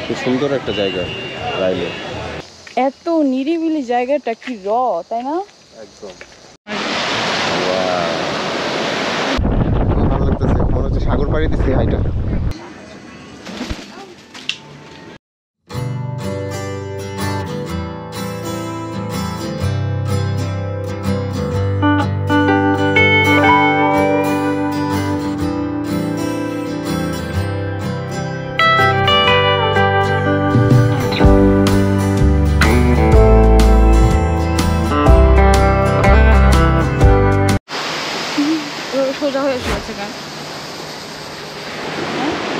খুব সুন্দর একটা জায়গা রাইলে। এত নিরিবিলি জায়গাটা কি তাই না? একদম ভালো লাগতেছে, মনে হচ্ছে সাগর পাড়ি দিচ্ছি হাইটা। সোজা হয়ে চলেছে কেন?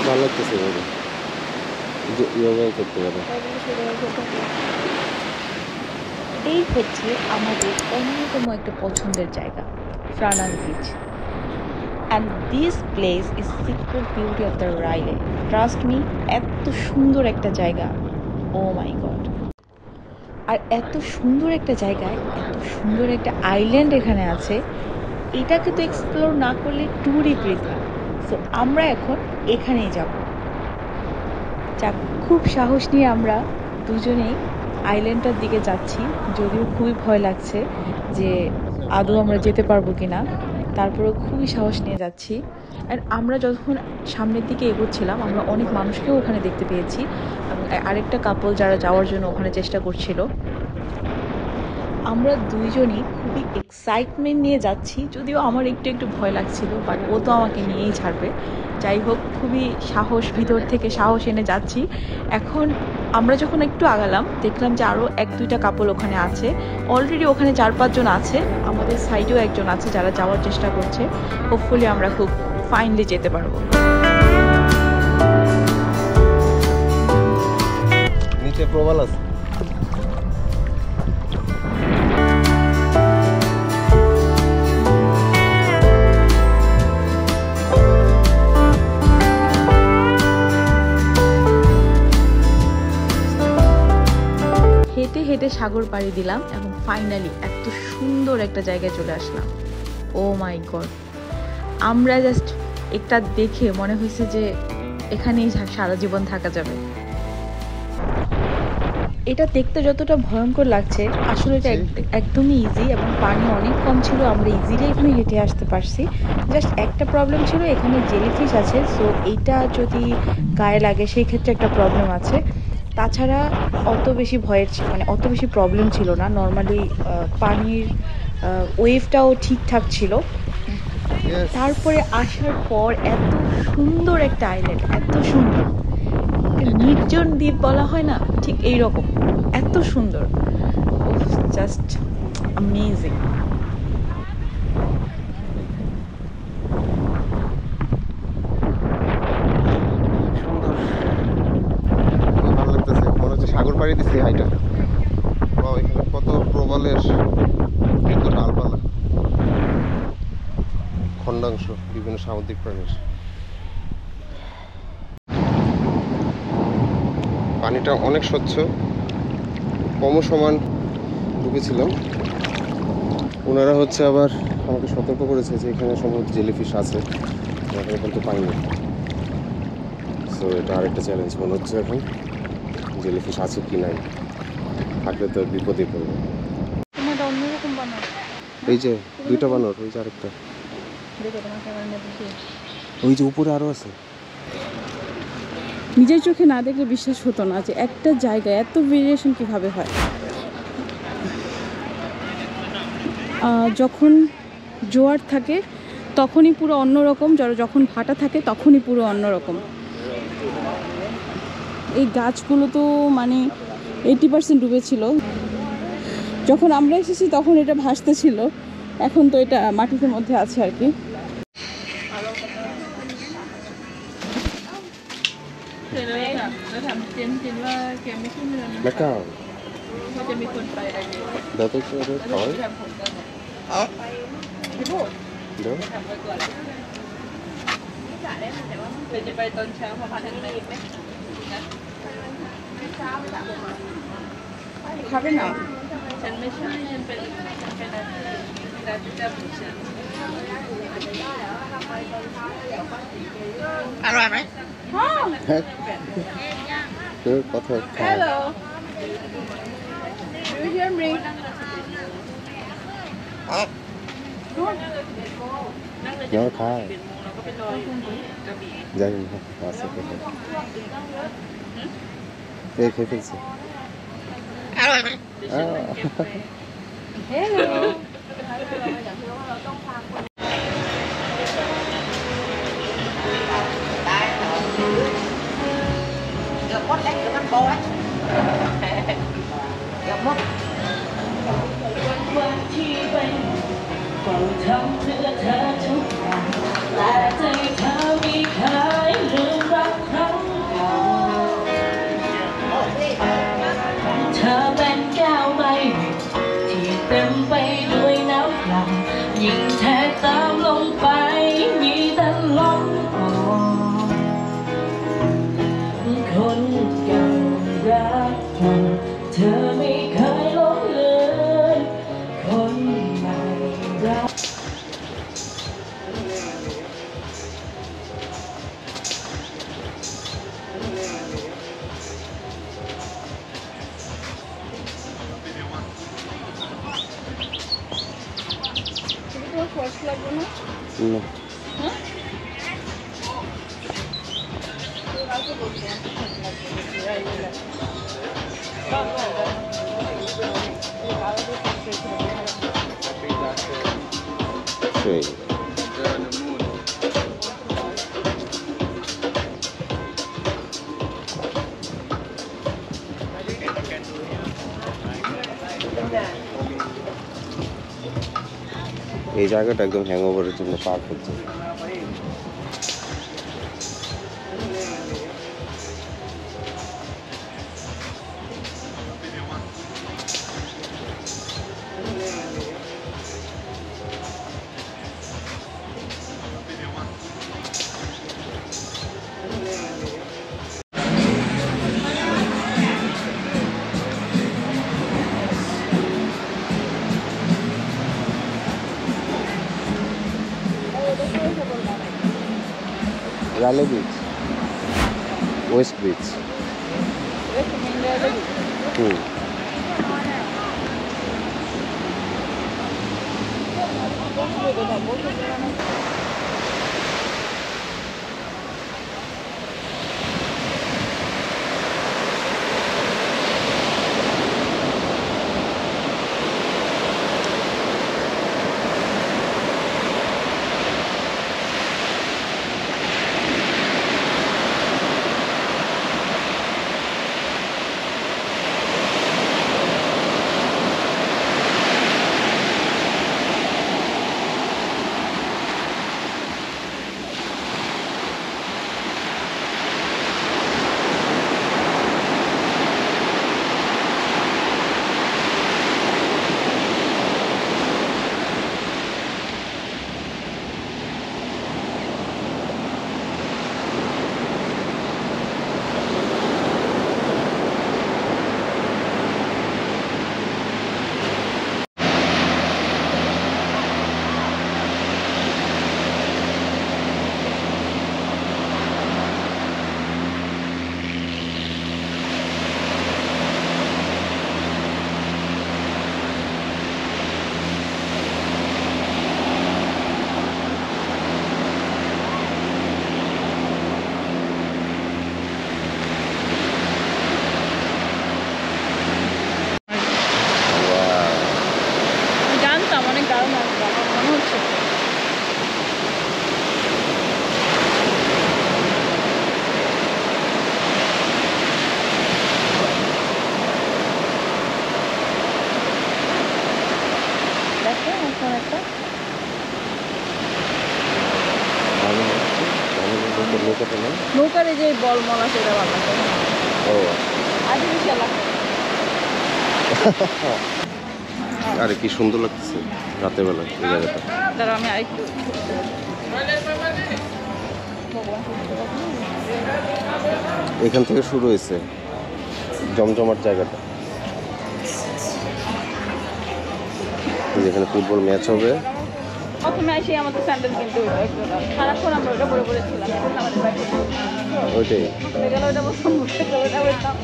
ভালো লাগতেছে, যোগাও করতে পারে। এই হচ্ছে আমাদের অন্যতম একটা পছন্দের জায়গা, Franang beach. And this place is secret beauty of the রাইলে। ট্রাস্ট মি, এত সুন্দর একটা জায়গা, ও মাই গড। আর এত সুন্দর একটা জায়গায় এত সুন্দর একটা আইল্যান্ড এখানে আছে, এটাকে তো এক্সপ্লোর না করলে ট্যুরই বৃথা। সো আমরা এখন এখানেই যাব। যাক, খুব সাহস নিয়ে আমরা দুজনেই আইল্যান্ডটার দিকে যাচ্ছি, যদিও খুবই ভয় লাগছে যে আদৌ আমরা যেতে পারবো কিনা। তারপরেও খুবই সাহস নিয়ে যাচ্ছি। আর আমরা যখন সামনের দিকে এগোচ্ছিলাম, আমরা অনেক মানুষকেও ওখানে দেখতে পেয়েছি এবং আরেকটা কাপল যারা যাওয়ার জন্য ওখানে চেষ্টা করছিল। আমরা দুইজনই খুবই এক্সাইটমেন্ট নিয়ে যাচ্ছি, যদিও আমার একটু একটু ভয় লাগছিল, বাট ও তো আমাকে নিয়েই ছাড়বে। যাই হোক, খুবই সাহস, ভিতর থেকে সাহস এনে যাচ্ছি। এখন আমরা যখন একটু আগালাম, দেখলাম যে আরও 1-2টা কাপল ওখানে আছে। অলরেডি ওখানে 4-5 জন আছে, আমাদের সাইডেও একজন আছে যারা যাওয়ার চেষ্টা করছে। হোপফুলি আমরা খুব ফাইনলি যেতে পারবো। নিচে প্রবাল আছে। হেঁটে হেঁটে সাগর পাড়ি দিলাম এবং ফাইনালি এত সুন্দর একটা জায়গায় চলে আসলাম। ও মাই গড, আমরা জাস্ট একটা দেখে মনে হয়েছে যে এখানেই সারা জীবন থাকা যাবে। এটা দেখতে যতটা ভয়ঙ্কর লাগছে, আসলে এটা একদমই ইজি এবং পানি অনেক কম ছিল, আমরা ইজিলি এখানে হেঁটে আসতে পারছি। জাস্ট একটা প্রবলেম ছিল, এখানে জেলিফিশ আছে, সো এইটা যদি গায়ে লাগে সেই ক্ষেত্রে একটা প্রবলেম আছে। তাছাড়া অত বেশি অত বেশি প্রবলেম ছিল না। নর্মালি পানির ওয়েভটাও ঠিকঠাক ছিল। তারপরে আসার পর এত সুন্দর একটা আইল্যান্ড, এত সুন্দর, নির্জন দ্বীপ বলা হয় না, ঠিক এইরকম, এত সুন্দর, জাস্ট অ্যামেজিং। ভালো লাগতেছে, মনে হচ্ছে সাগর পাড়ি দিচ্ছি হাইটা। এখানে কত প্রবালের, কত ডালপালা, খন্ডাংশ বিভিন্ন সামুদ্রিক প্রাণীর। পানিটা অনেক স্বচ্ছ, সমান ঢুকেছিলাম। ওনারা হচ্ছে আবার আমাকে সতর্ক করেছে যে এখানে সম্ভবত জেলিফিশ আছে, এখানে কিন্তু পাইনি। সো এটা আরেকটা চ্যালেঞ্জ মনে হচ্ছে এখন, জেলিফিশ আছে কি নাই, থাকলে তো বিপদে পড়বে। অন্যরকম বানাও, এই যে 2টা বানর, ওই যে আরেকটা, ওই যে উপরে আরো আছে। নিজের চোখে না দেখলে বিশ্বাস হতো না যে একটা জায়গায় এত ভেরিয়েশন কিভাবে হয়। যখন জোয়ার থাকে তখনই পুরো অন্যরকম, যখন ভাটা থাকে তখনই পুরো অন্যরকম। এই গাছগুলো তো মানে 80% ডুবেছিল। যখন আমরা এসেছি তখন এটা ভাসতে ছিল, এখন তো এটা মাটির মধ্যে আছে আর কি। খাবে না, তোর কথা Hello. Do you hear me? nó খায় জানি না আছে কোথায় খেয়ে ফেলছে Hello. No. Sí. এই জায়গাটা একদম হ্যাংওভারের জন্য perfect. Railay beach, west beach. জানতাম অনেক দারুণ আসবে আমার মনে হচ্ছে। দেখো এখন একটা নৌকার এই যে বলমল আছে এটা ভালো লাগে। ও আর্টিফিশিয়াল লাগছে। আরে কি সুন্দর লাগতেছে রাতের বেলা এই জায়গাটা। দাঁড়াও আমি আরেকটু এখান থেকে শুরু হয়েছে জমজমাট জায়গাটা, যেখানে ফুটবল ম্যাচ হবে প্রথমে এসে আমাদের স্যান্ডেল কিনতে হইলো একটু সারাক্ষণ আমরা ওটা পরে পড়েছিলাম এখন আমাদের ব্যাগে ওইটাই গেলে ওটা বলতাম ঘুরতে গেলে ওটা বলতাম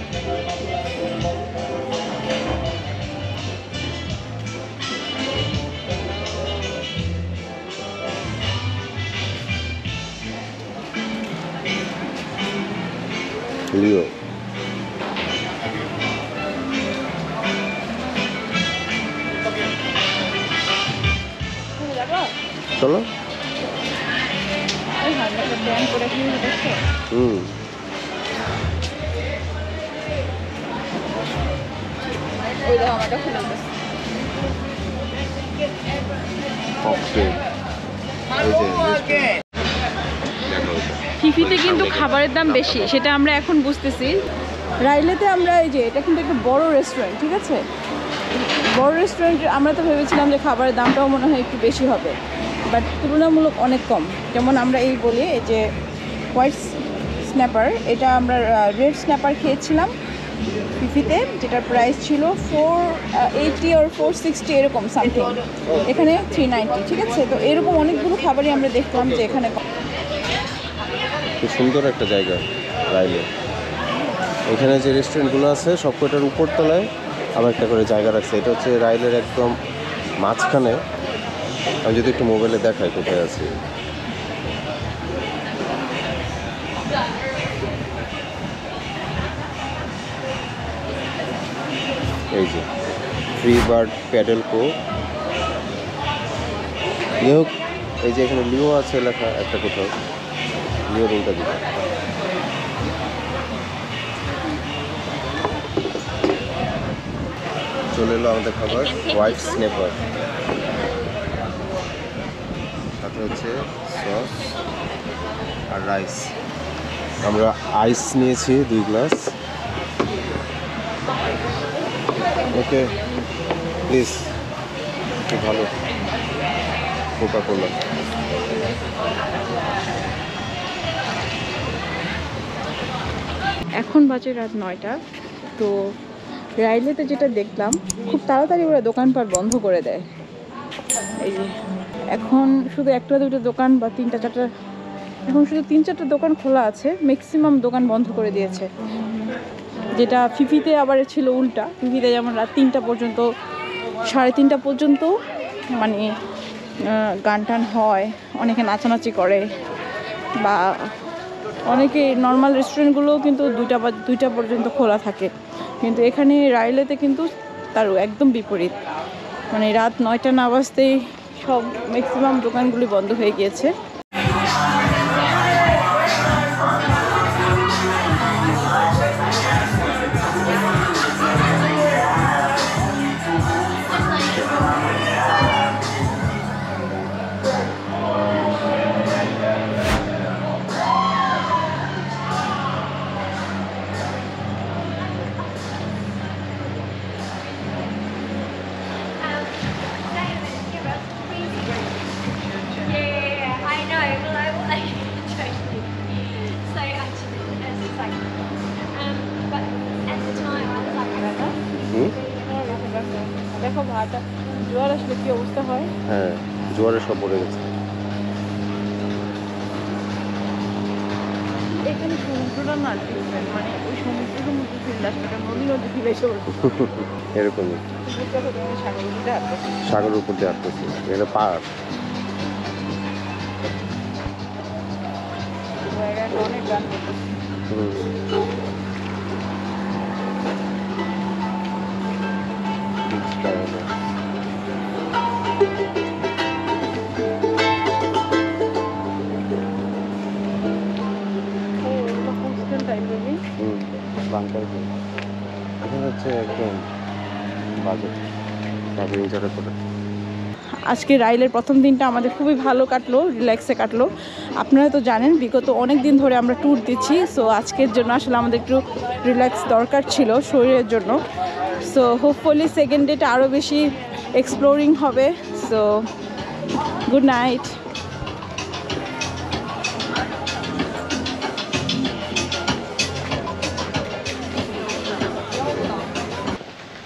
লিও চলো ব্যান করে কি দেখছো হুম ওই দেখো আমারটা খুলে গেছে ককটেল ফিফিতে কিন্তু খাবারের দাম বেশি সেটা আমরা এখন বুঝতেছি রাইলেতে আমরা এই যে এটা কিন্তু একটা বড় রেস্টুরেন্ট ঠিক আছে বড় রেস্টুরেন্ট আমরা তো ভেবেছিলাম যে খাবারের দামটাও মনে হয় একটু বেশি হবে বাট তুলনামূলক অনেক কম যেমন আমরা এই বলি এই যে হোয়াইট স্ন্যাপার এটা আমরা রেড স্ন্যাপার খেয়েছিলাম ফিফিতে যেটার প্রাইস ছিল 480 আর 460 এরকম সামথিং এখানে 390 ঠিক আছে তো এরকম অনেকগুলো খাবারই আমরা দেখলাম যে এখানে খুব সুন্দর একটা জায়গা রাইলে এখানে যে রেস্টুরেন্টগুলো আছে সব কটার উপর তলায় আবার একটা করে জায়গা রাখছে এটা হচ্ছে রাইলের একদম মাঝখানে আমি যদি একটু মোবাইলে দেখাই কোথায় আছি এই যে ফ্রি বার্ড প্যাডেল কো হোক এই যে এখানে লিও আছে লেখা একটা কোথাও লিও রুমটা দিবে চলে এলো আমাদের খাবার হোয়াইট স্ন্যাপার সাথে হচ্ছে সস আর রাইস আমরা আইস নিয়েছি 2 গ্লাস ওকে প্লিজ খুব ভালো কোকা কোলা এখন বাজে রাত 9টা তো রাইলেতে যেটা দেখলাম খুব তাড়াতাড়ি ওরা দোকানপাট বন্ধ করে দেয় এই যে এখন শুধু একটা দুটো দোকান বা 3টা 4টা এখন শুধু 3-4টা দোকান খোলা আছে ম্যাক্সিমাম দোকান বন্ধ করে দিয়েছে যেটা ফিফিতে আবার ছিল উল্টা ফিফিতে যেমন রাত 3টা পর্যন্ত 3:30 পর্যন্ত মানে গান টান হয় অনেকে নাচানাচি করে বা অনেকে নর্মাল রেস্টুরেন্টগুলোও কিন্তু 2টা পর্যন্ত খোলা থাকে কিন্তু এখানে রাইলেতে কিন্তু তার একদম বিপরীত মানে রাত 9টা না বাজতেই সব ম্যাক্সিমাম দোকানগুলি বন্ধ হয়ে গিয়েছে দেখো ভাটা জোয়ার আসলে কি অবস্থা হয় হ্যাঁ জোয়ারে সব পড়ে গেছে এখানে সমুদ্রটা না ডিফারেন্ট মানে ওই সমুদ্র ফিল আসলে নদী ফিল এসে এরকমই সাগরের উপর দিয়ে আসতেছে এটা পাহাড় অনেক গান করতেছে আজকে রাইলের প্রথম দিনটা আমাদের খুবই ভালো কাটলো রিল্যাক্সে কাটলো আপনারা তো জানেন বিগত অনেক দিন ধরে আমরা ট্যুর দিচ্ছি সো আজকের জন্য আসলে আমাদের একটু রিল্যাক্স দরকার ছিল শরীরের জন্য সো হোপফুলি সেকেন্ড ডেটা আরও বেশি এক্সপ্লোরিং হবে so good night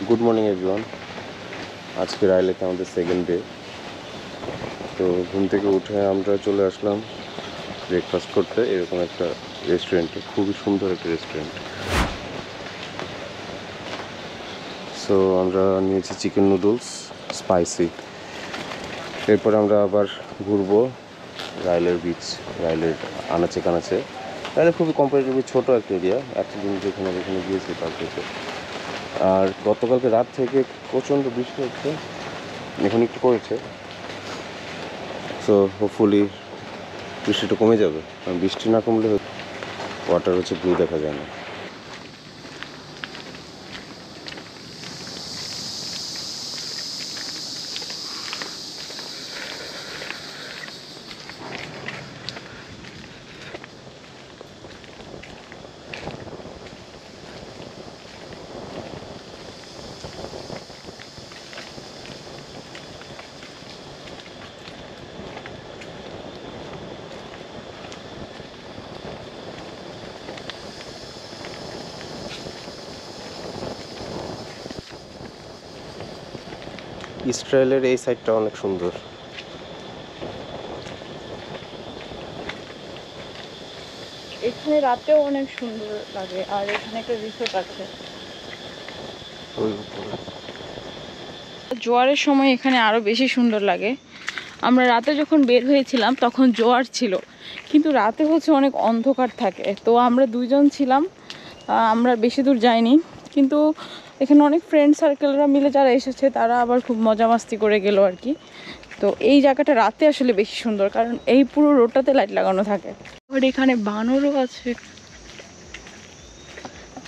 good morning everyone আজকে রাইলেতে আমাদের সেকেন্ড ডে তো ঘুম থেকে উঠে আমরা চলে আসলাম ব্রেকফাস্ট করতে এরকম একটা রেস্টুরেন্টে, খুবই সুন্দর একটা রেস্টুরেন্ট। সো আমরা নিয়েছি চিকেন নুডলস স্পাইসি। এরপর আমরা আবার ঘুরবো রাইলের বিচ, রাইলের আনাচে কানাচে। রাইলে খুবই কম্পারেটিভলি ছোটো একটা এরিয়া, একটা দিন যেখানে গিয়েছি তার থেকে। আর গতকালকে রাত থেকে প্রচণ্ড বৃষ্টি হচ্ছে, এখন একটু করেছে। সো হোপফুলি বৃষ্টিটা কমে যাবে, কারণ বৃষ্টি না কমলে ওয়াটার হচ্ছে ব্লু দেখা যায় না। ইসরায়েলের এই সাইডটা অনেক সুন্দর। এখানে রাতেও অনেক সুন্দর লাগে, আর এখানে একটা রিসোর্ট আছে। জোয়ারের সময় এখানে আরো বেশি সুন্দর লাগে। আমরা রাতে যখন বের হয়েছিলাম তখন জোয়ার ছিল, কিন্তু রাতে হচ্ছে অনেক অন্ধকার থাকে। তো আমরা দুইজন ছিলাম, আমরা বেশি দূর যাইনি, কিন্তু এখানে অনেক ফ্রেন্ড সার্কেলরা মিলে যারা এসেছে তারা আবার খুব মজা মাস্তি করে গেল আর কি। তো এই জায়গাটা রাতে আসলে বেশি সুন্দর, কারণ এই পুরো রোডটাতে লাইট লাগানো থাকে। আর এখানে বানরও আছে।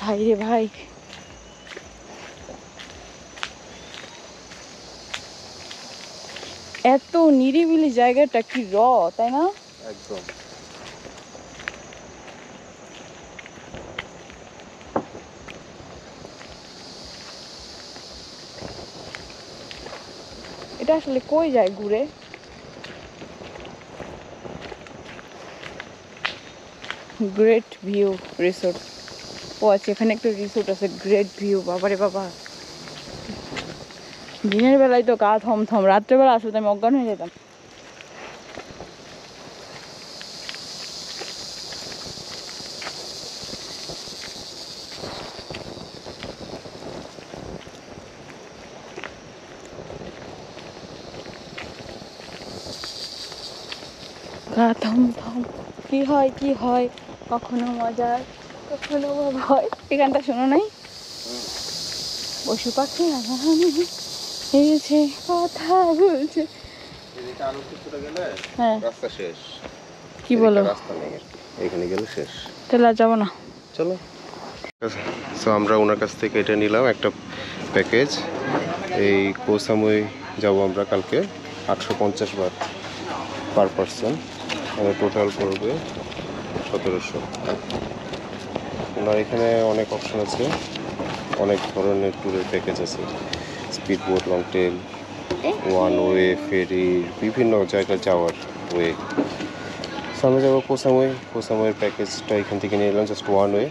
ভাই রে ভাই, এত নিরিবিলি জায়গাটা কি তাই না? একদম। এটা আসলে কই যায় ঘুরে? Great view resort. ও আচ্ছা, এখানে একটা রিসোর্ট আছে, গ্রেট ভিউ। বাবারে বাবা, দিনের বেলায় তো গা থমথম, রাত্রেবেলা আসলে আমি অজ্ঞান হয়ে যেতাম। গা থমথম, কি হয়, কখনো মজার কখনো বা ভয়। এই গানটা শোনো নাই? পশু পাখি এসে কথা বলছে। হ্যাঁ, রাস্তা শেষ। কি বলো? রাস্তা নেই, এখানে গেলে শেষ। তাহলে আর যাবো না, চলো। সো আমরা ওনার কাছ থেকে এটা নিলাম একটা প্যাকেজ। এই কোহ সামুই যাবো আমরা কালকে, 850 বাট পার পারসন, মানে টোটাল পড়বে 1700। ওনার এখানে অনেক অপশন আছে, অনেক ধরনের ট্যুরের প্যাকেজ আছে, speed boat, long tail, one way, ferry, বিভিন্ন জায়গায় যাওয়ার ওয়ে। সো আমরা যাবো কোহ সামুই। কোহ সামুইয়ের প্যাকেজটা এখান থেকে নিয়ে নিলাম, জাস্ট ওয়ান ওয়ে।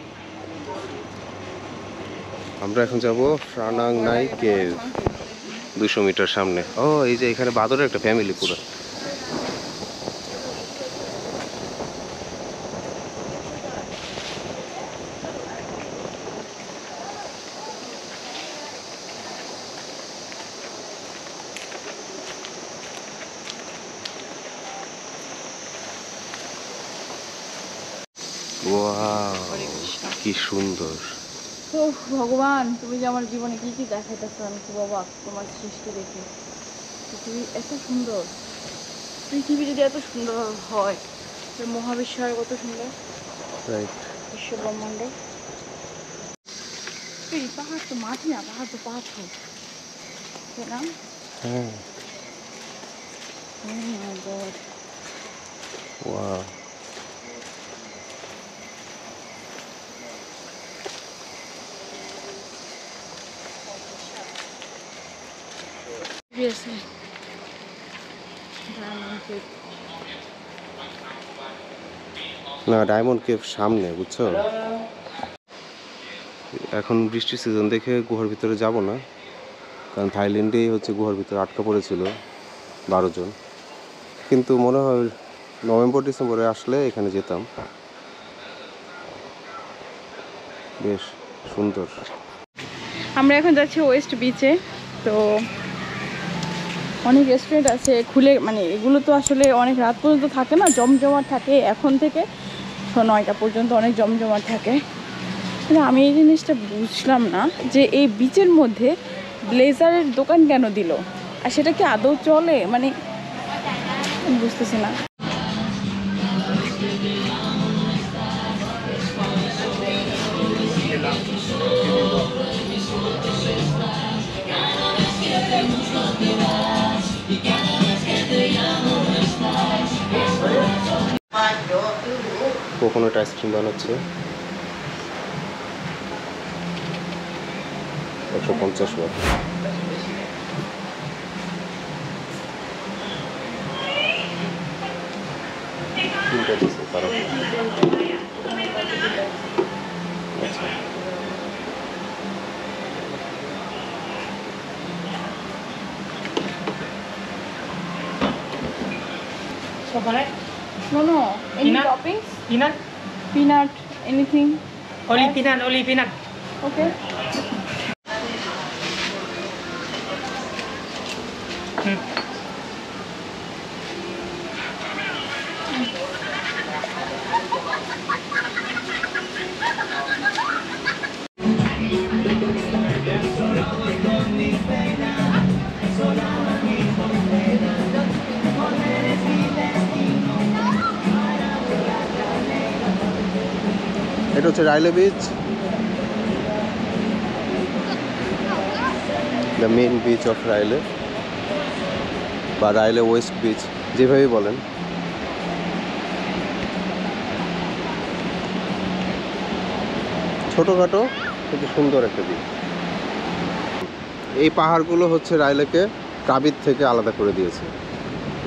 আমরা এখন যাব ফ্রানাং নাই কেভ, 200 মিটার সামনে। ও এই যে এখানে বাদরের একটা ফ্যামিলি পুরো। ওয়াও, কি সুন্দর। তো ভগবান, তুমি যে আমার জীবনে কি কি দেখাইতেছো, আমি তো বাবা তোমার সৃষ্টি দেখে। পৃথিবী এত সুন্দর, পৃথিবী যদি এত সুন্দর হয়, মহাবিশ্ব হয় কত সুন্দর, রাইট। বিশ্ব ব্রহ্মাণ্ড। এই পাহাড় তো মাটি না, পাহাড় তো পাথর, তাই না? হ্যাঁ। Oh my God. Wow. Seriously. না, ডায়মন্ড কেভ সামনে, বুঝছো? এখন বৃষ্টির সিজন দেখে গুহার ভিতরে যাব না, কারণ থাইল্যান্ডেই হচ্ছে গুহার ভিতরে আটকা পড়েছিল 12 জন। কিন্তু মনে হয় নভেম্বর ডিসেম্বরে আসলে এখানে যেতাম। বেশ সুন্দর। আমরা এখন যাচ্ছি ওয়েস্ট বিচে। তো অনেক রেস্টুরেন্ট আছে খুলে, মানে এগুলো তো আসলে অনেক রাত পর্যন্ত থাকে না, জমজমাট থাকে। এখন থেকে 9টা পর্যন্ত অনেক জমজমাট থাকে। কিন্তু আমি এই জিনিসটা বুঝলাম না যে এই বিচের মধ্যে ব্লেজারের দোকান কেন দিল, আর সেটা কি আদৌ চলে, মানে বুঝতেছি না। কোকোনাট আইসক্রিম বানাচ্ছে 150 ওয়াট। তিনটা দিচ্ছে খারাপ। আচ্ছা, Chocolate? No, no. Any Peanut? toppings? Peanut? Peanut, anything? Only peanut, only peanut. Okay. এটা হচ্ছে Railay beach, the main beach of Railay বা রাইলে ওয়েস্ট বিচ, যেভাবেই বলেন। ছোটোখাটো কিন্তু সুন্দর একটা বিচ। এই পাহাড়গুলো হচ্ছে রাইলেকে ক্রাবির থেকে আলাদা করে দিয়েছে,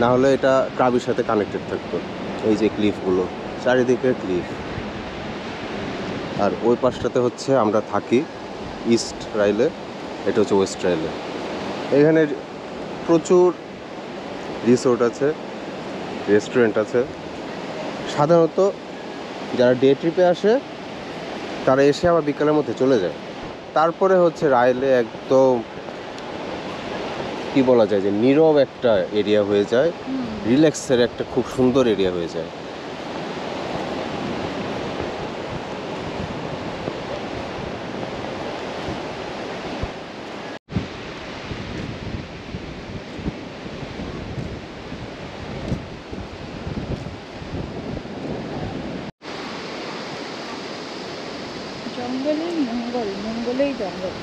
না হলে এটা ক্রাবির সাথে কানেক্টেড থাকতো। এই যে ক্লিফগুলো, চারিদিকে ক্লিফ। আর ওই পাশটাতে হচ্ছে আমরা থাকি, ইস্ট রাইলে, এটা হচ্ছে ওয়েস্ট রাইলে। এখানে প্রচুর রিসোর্ট আছে, রেস্টুরেন্ট আছে। সাধারণত যারা ডে ট্রিপে আসে তারা এসে আবার বিকালের মধ্যে চলে যায়। তারপরে হচ্ছে রাইলে একদম কি বলা যায় যে নীরব একটা এরিয়া হয়ে যায়, রিল্যাক্সের একটা খুব সুন্দর এরিয়া হয়ে যায়। জঙ্গলেই মঙ্গল, মঙ্গলেই জঙ্গল।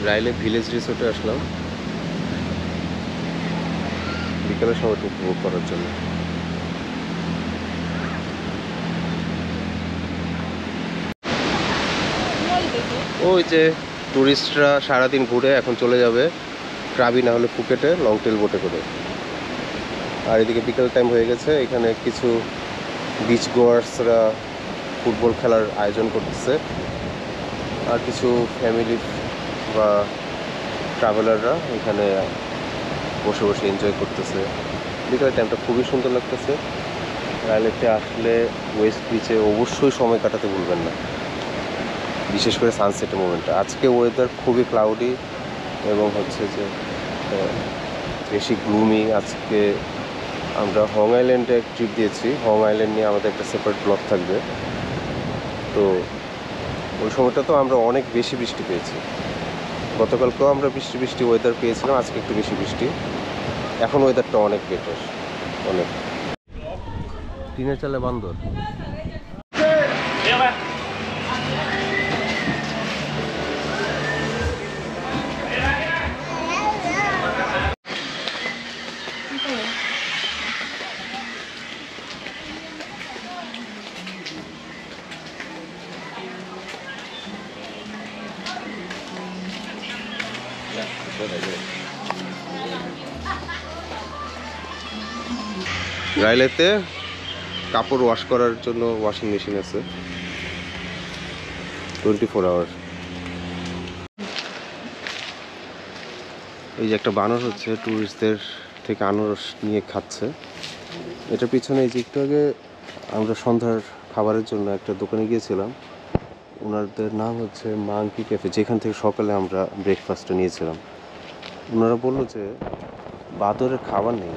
রাইলে ভিলেজ রিসোর্টে আসলাম বিকালের সময়টা উপভোগ করার জন্য। ওই যে টুরিস্টরা সারাদিন ঘুরে এখন চলে যাবে ক্রাবি না হলে ফুকেটে লং টেল বোটে করে। আর এদিকে বিকেল টাইম হয়ে গেছে, এখানে কিছু বিচ গোয়ার্সরা ফুটবল খেলার আয়োজন করতেছে, আর কিছু ফ্যামিলি বা ট্রাভেলাররা এখানে বসে বসে এনজয় করতেছে। বিকেলের টাইমটা খুবই সুন্দর লাগতেছে। রাইলেতে আসলে ওয়েস্ট বিচে অবশ্যই সময় কাটাতে ভুলবেন না, বিশেষ করে সানসেটের মোমেন্টটা। আজকে ওয়েদার খুবই ক্লাউডি এবং হচ্ছে যে বেশি গ্লুমি। আজকে আমরা হং আইল্যান্ডে এক ট্রিপ দিয়েছি, হং আইল্যান্ড নিয়ে আমাদের একটা সেপারেট ব্লগ থাকবে। তো ওই সময়টা তো আমরা অনেক বেশি বৃষ্টি পেয়েছি। গতকালকেও আমরা বৃষ্টি বৃষ্টি ওয়েদার পেয়েছিলাম, আজকে একটু বেশি বৃষ্টি। এখন ওয়েদারটা অনেক বেটার, অনেক। টিনের চালে বান্দর। রাইলেতে কাপড় ওয়াশ করার জন্য ওয়াশিং মেশিন আছে 24 আওয়ার। এই যে একটা বানর হচ্ছে টুরিস্টদের থেকে আনারস নিয়ে খাচ্ছে। এটার পিছনে এই যে একটু আগে আমরা সন্ধ্যার খাবারের জন্য একটা দোকানে গিয়েছিলাম, ওনাদের নাম হচ্ছে মাংকি ক্যাফে, যেখান থেকে সকালে আমরা ব্রেকফাস্টটা নিয়েছিলাম। ওনারা বললো যে বাদরের খাবার নেই,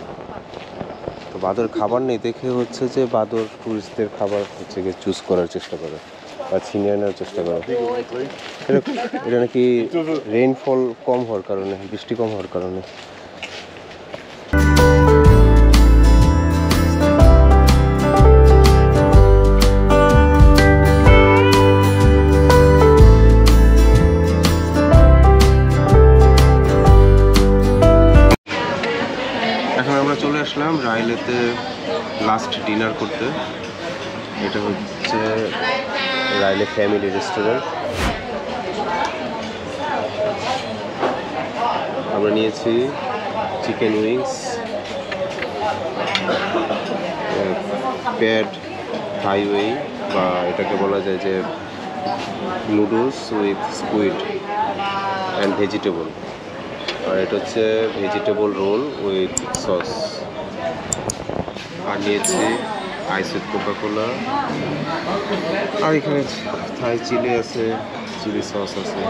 তো বাদরের খাবার নেই দেখে হচ্ছে যে বাদর টুরিস্টদের খাবার হচ্ছে গিয়ে চুজ করার চেষ্টা করে বা ছিনিয়ে নেওয়ার চেষ্টা করে। এটা নাকি রেইনফল কম হওয়ার কারণে, বৃষ্টি কম হওয়ার কারণে। এখন আমরা চলে আসলাম রাইলেতে লাস্ট ডিনার করতে। এটা হচ্ছে রাইলে ফ্যামিলি রেস্টুরেন্ট। আমরা নিয়েছি চিকেন উইংস, প্যাড হাইওয়ে, বা এটাকে বলা যায় যে noodles with squid and vegetable, আর এটা হচ্ছে ভেজিটেবল রোল উইথ সস। আর নিয়েছি আইস উইথ কোকা-কোলা, আর এখানে থাই চিলি আছে, চিলি সস আছে।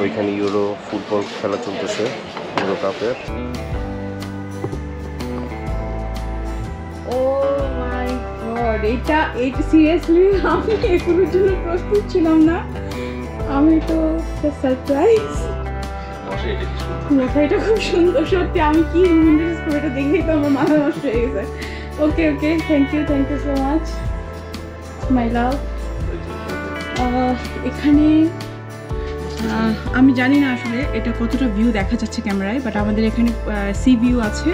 ওইখানে ইউরো ফুটবল খেলা চলতেছে, ইউরো কাপের। ও মাই গড, এটা সিরিয়াসলি আমি এগুলোর জন্য প্রস্তুত ছিলাম না। আমি তো সারপ্রাইজ। মশাইটা খুব সুন্দর, সত্যি। আমি কি নুডলস করে এটা দেখেই তো আমার মাথা নষ্ট হয়ে গেছে। Okay okay, thank you so much my love. এখানে আমি জানি না আসলে এটা কতটা ভিউ দেখা যাচ্ছে ক্যামেরায়, বাট আমাদের এখানে সি ভিউ আছে।